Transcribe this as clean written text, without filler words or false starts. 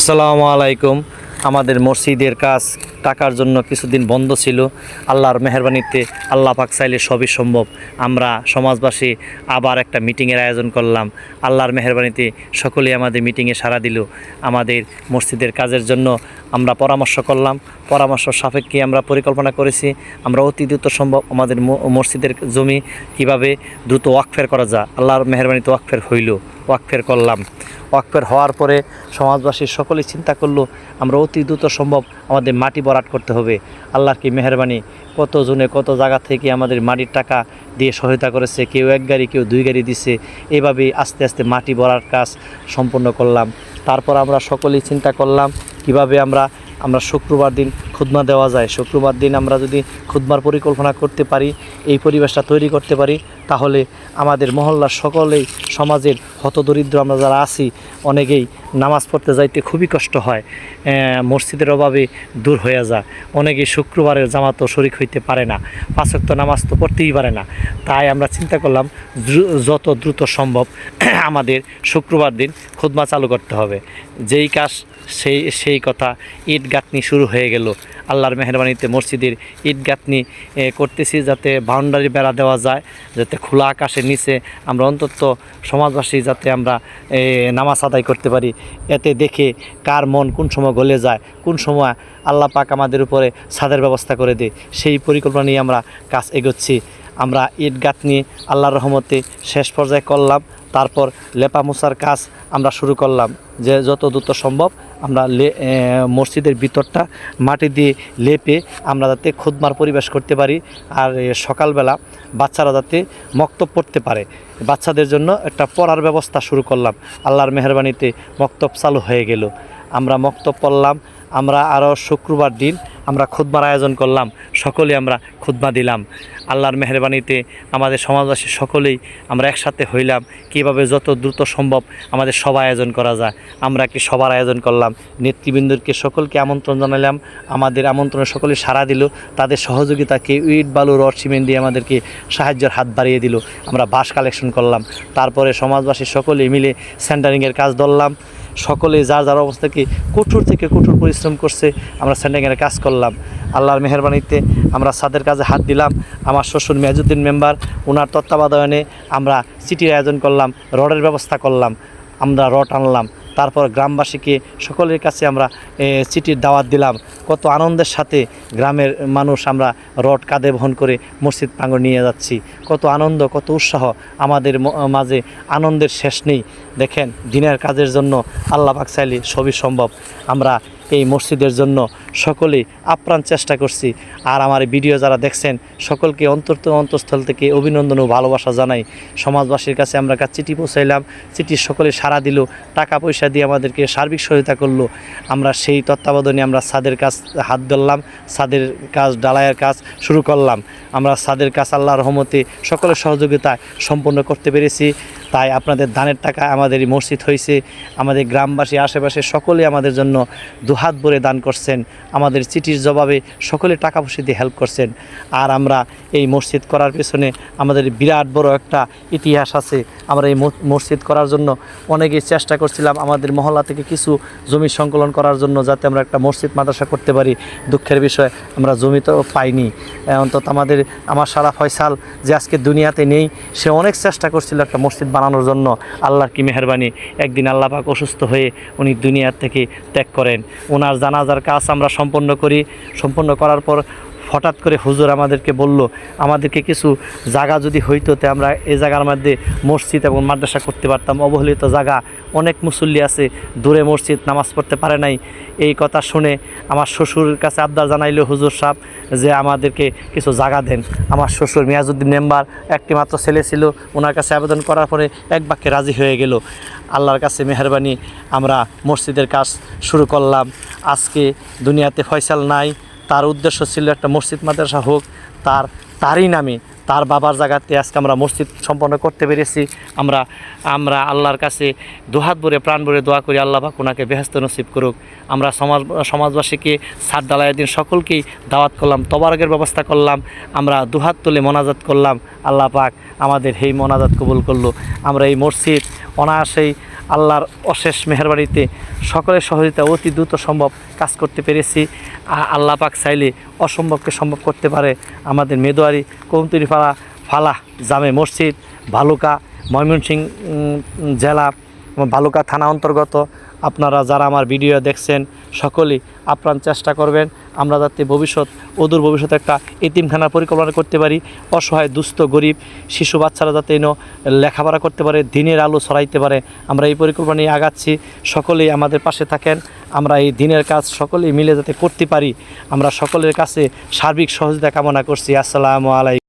আসসালামু আলাইকুম। আমাদের মসজিদের কাজ টাকার জন্য কিছুদিন বন্ধ ছিল। আল্লাহর মেহেরবানিতে আল্লাহ পাক চাইলে সবই সম্ভব। আমরা সমাজবাসী আবার একটা মিটিংয়ের আয়োজন করলাম। আল্লাহর মেহেরবানিতে সকলেই আমাদের মিটিংয়ে সাড়া দিল। আমাদের মসজিদের কাজের জন্য আমরা পরামর্শ করলাম। পরামর্শ সাপেক্ষে আমরা পরিকল্পনা করেছি আমরা অতি দ্রুত সম্ভব আমাদের মসজিদের জমি কিভাবে দ্রুত ওয়াকফের করা যায়। আল্লাহর মেহেরবানিতে ওয়াকফের হইল, ওয়াকফের করলাম। ওয়াকফের হওয়ার পরে সমাজবাসী সকলেই চিন্তা করলো আমরা অতি দ্রুত সম্ভব আমাদের মাটি ভরাট করতে হবে। আল্লাহর কি মেহেরবানি, কতজনে কত জায়গা থেকে আমাদের মাটির টাকা দিয়ে সহায়তা করেছে, কেউ এক গাড়ি কেউ দুই গাড়ি দিছে। এভাবেই আস্তে আস্তে মাটি ভরার কাজ সম্পন্ন করলাম। তারপর আমরা সকলেই চিন্তা করলাম কিভাবে আমরা শুক্রবার দিন খুদমা দেওয়া যায়। শুক্রবার দিন আমরা যদি খুদমার পরিকল্পনা করতে পারি, এই পরিবেশটা তৈরি করতে পারি, তাহলে আমাদের মহল্লার সকলেই সমাজের হতদরিদ্র আমরা যারা আছি অনেকেই নামাজ পড়তে যাইতে খুবই কষ্ট হয়, মসজিদের অভাবে দূর হয়ে যায়। অনেকেই শুক্রবারের জামাতও শরিক হইতে পারে না, পাঁচ ওয়াক্ত নামাজ তো পড়তেই পারে না। তাই আমরা চিন্তা করলাম যত দ্রুত সম্ভব আমাদের শুক্রবার দিন খুদমা চালু করতে হবে। যেই কাজ সেই কথা, ইট গাঁথনি শুরু হয়ে গেল। আল্লাহর মেহেরবানিতে মসজিদের ইট গাঁথনি করতেছি যাতে বাউন্ডারি বেড়া দেওয়া যায়, যাতে খোলা আকাশের নিচে আমরা অন্তত সমাজবাসী যাতে আমরা নামাজ আদায় করতে পারি। এতে দেখে কার মন কোন সময় গলে যায়, কোন সময় আল্লাহ পাক আমাদের উপরে ছাদের ব্যবস্থা করে দেয়, সেই পরিকল্পনা নিয়ে আমরা কাজ এগোচ্ছি। আমরা ইট গাঁথনি আল্লাহর রহমতে শেষ পর্যায়ে করলাম। তারপর লেপা মোছার কাজ আমরা শুরু করলাম, যে যত দ্রুত সম্ভব আমরা মসজিদের ভিতরটা মাটি দিয়ে লেপে আমরা যাতে খুদমার পরিবেশ করতে পারি। আর সকালবেলা বাচ্চারা যাতে মক্তব পড়তে পারে, বাচ্চাদের জন্য একটা পড়ার ব্যবস্থা শুরু করলাম। আল্লাহর মেহেরবানিতে মক্তব চালু হয়ে গেল। আমরা মক্তব পড়লাম। আমরা আরও শুক্রবার দিন আমরা খুদমার আয়োজন করলাম, সকলে আমরা খুদমা দিলাম। আল্লাহর মেহেরবানিতে আমাদের সমাজবাসী সকলেই আমরা একসাথে হইলাম কীভাবে যত দ্রুত সম্ভব আমাদের সভা আয়োজন করা যায়। আমরা একটি সভার আয়োজন করলাম, নেতৃবৃন্দকে সকলকে আমন্ত্রণ জানালাম। আমাদের আমন্ত্রণে সকলে সাড়া দিল, তাদের সহযোগিতাকে ইট বালু রড সিমেন্ট দিয়ে আমাদেরকে সাহায্যের হাত বাড়িয়ে দিল। আমরা বাঁশ কালেকশন করলাম। তারপরে সমাজবাসী সকলে মিলে সেন্টারিংয়ের কাজ ধরলাম। সকলে যার যার অবস্থাকে কঠোর থেকে কঠোর পরিশ্রম করছে, আমরা সেন্টারিংয়ের কাজ করলাম। আল্লাহর মেহেরবানিতে আমরা ছাদের কাজে হাত দিলাম। আমার শ্বশুর মেজুদ্দিন মেম্বার, ওনার তত্ত্বাবধানে আমরা সিটির আয়োজন করলাম, রডের ব্যবস্থা করলাম, আমরা রড আনলাম। তারপর গ্রামবাসীকে সকলের কাছে আমরা চিঠির দাওয়াত দিলাম। কত আনন্দের সাথে গ্রামের মানুষ আমরা রড কাঁধে বহন করে মসজিদ প্রাঙ্গণ নিয়ে যাচ্ছি। কত আনন্দ, কত উৎসাহ, আমাদের মাঝে আনন্দের শেষ নেই। দেখেন, দিনের কাজের জন্য আল্লাহ পাক চাইলে সবই সম্ভব। আমরা এই মসজিদের জন্য সকলেই আপ্রাণ চেষ্টা করছি। আর আমার ভিডিও যারা দেখছেন সকলকে অন্তঃস্থল থেকে অভিনন্দন ও ভালোবাসা জানাই। সমাজবাসীর কাছে আমরা চিঠি পৌঁছাইলাম, চিঠি সকলে সাড়া দিল, টাকা পয়সা দিয়ে আমাদেরকে সার্বিক সহায়তা করলো। আমরা সেই তত্ত্বাবধানে আমরা ছাদের কাজ হাত ধরলাম, ছাদের কাজ ঢালাইয়ের কাজ শুরু করলাম। আমরা ছাদের কাজ আল্লাহর রহমতে সকলের সহযোগিতায় সম্পন্ন করতে পেরেছি। তাই আপনাদের দানের টাকা আমাদের মসজিদ হয়েছে। আমাদের গ্রামবাসী আশেপাশে সকলে আমাদের জন্য দুহাত ভরে দান করছেন। আমাদের চিঠির জবাবে সকলে টাকা পয়সা দিয়ে হেল্প করছেন। আর আমরা এই মসজিদ করার পেছনে আমাদের বিরাট বড় একটা ইতিহাস আছে। আমরা এই মসজিদ করার জন্য অনেকেই চেষ্টা করছিলাম আমাদের মহল্লা থেকে কিছু জমি সংকলন করার জন্য, যাতে আমরা একটা মসজিদ মাদ্রাসা করতে পারি। দুঃখের বিষয় আমরা জমি তো পাইনি। অন্তত আমার সারা ফয়সাল যে আজকে দুনিয়াতে নেই, সে অনেক চেষ্টা করছিল একটা মসজিদ বানানোর জন্য। আল্লাহর কি মেহেরবানি, একদিন আল্লাহ পাক অসুস্থ হয়ে উনি দুনিয়ার থেকে ত্যাগ করেন। ওনার জানাজার কাজ আমরা সম্পন্ন করি। সম্পন্ন করার পর হঠাৎ করে হুজুর আমাদেরকে বলল, আমাদেরকে কিছু জায়গা যদি হইতো তে আমরা এই জায়গার মধ্যে মসজিদ এবং মাদ্রাসা করতে পারতাম। অবহেলিত জায়গা, অনেক মুসল্লি আছে, দূরে মসজিদ, নামাজ পড়তে পারে নাই। এই কথা শুনে আমার শ্বশুরের কাছে আবদার জানাইলো হুজুর সাহেব যে আমাদেরকে কিছু জায়গা দেন। আমার শ্বশুর মিয়াজউদ্দিন মেম্বার, একটি মাত্র ছেলে ছিল, ওনার কাছে আবেদন করার পরে এক বাক্যে রাজি হয়ে গেল। আল্লাহর কাছে মেহেরবানি আমরা মসজিদের কাজ শুরু করলাম। আজকে দুনিয়াতে ফয়সাল নাই, তার উদ্দেশ্য ছিল একটা মসজিদ মাদ্রাসা হোক, তারই নামে তার বাবার জায়গাতে আজকে আমরা মসজিদ সম্পন্ন করতে পেরেছি। আমরা আল্লাহর কাছে দুহাত ভরে প্রাণ ভরে দোয়া করি, আল্লাহ পাক ওনাকে বেহেশত নসিব করুক। আমরা সমাজবাসীকে ছাদ ঢালাইয়ের দিন সকলকেই দাওয়াত করলাম, তবারকের ব্যবস্থা করলাম। আমরা দুহাত তুলে মোনাজাত করলাম, আল্লাহ পাক আমাদের এই মোনাজাত কবুল করলো। আমরা এই মসজিদ অনায়াসেই আল্লাহর অশেষ মেহেরবানিতে সকলের সহযোগিতা অতি দ্রুত সম্ভব কাজ করতে পেরেছি। আল্লাহ পাক চাইলে অসম্ভবকে সম্ভব করতে পারে। আমাদের মেদোয়ারি কৌমতুরিপাড়া ফালাহ জামে মসজিদ, ভালুকা, ময়মনসিংহ জেলা, ভালুকা থানা অন্তর্গত। আপনারা যারা আমার ভিডিও দেখছেন সকলেই আপ্রাণ চেষ্টা করবেন আমরা যাতে অদূর ভবিষ্যতে একটা এতিমখানার পরিকল্পনা করতে পারি। অসহায় দুস্থ গরিব শিশু বাচ্চারা যাতে লেখাপড়া করতে পারে, দিনের আলো ছড়াইতে পারে, আমরা এই পরিকল্পনা নিয়ে আগাচ্ছি। সকলেই আমাদের পাশে থাকেন। আমরা এই দিনের কাজ সকলেই মিলে যাতে করতে পারি, আমরা সকলের কাছে সার্বিক সহযোগিতা কামনা করছি। আসসালামু আলাইকুম।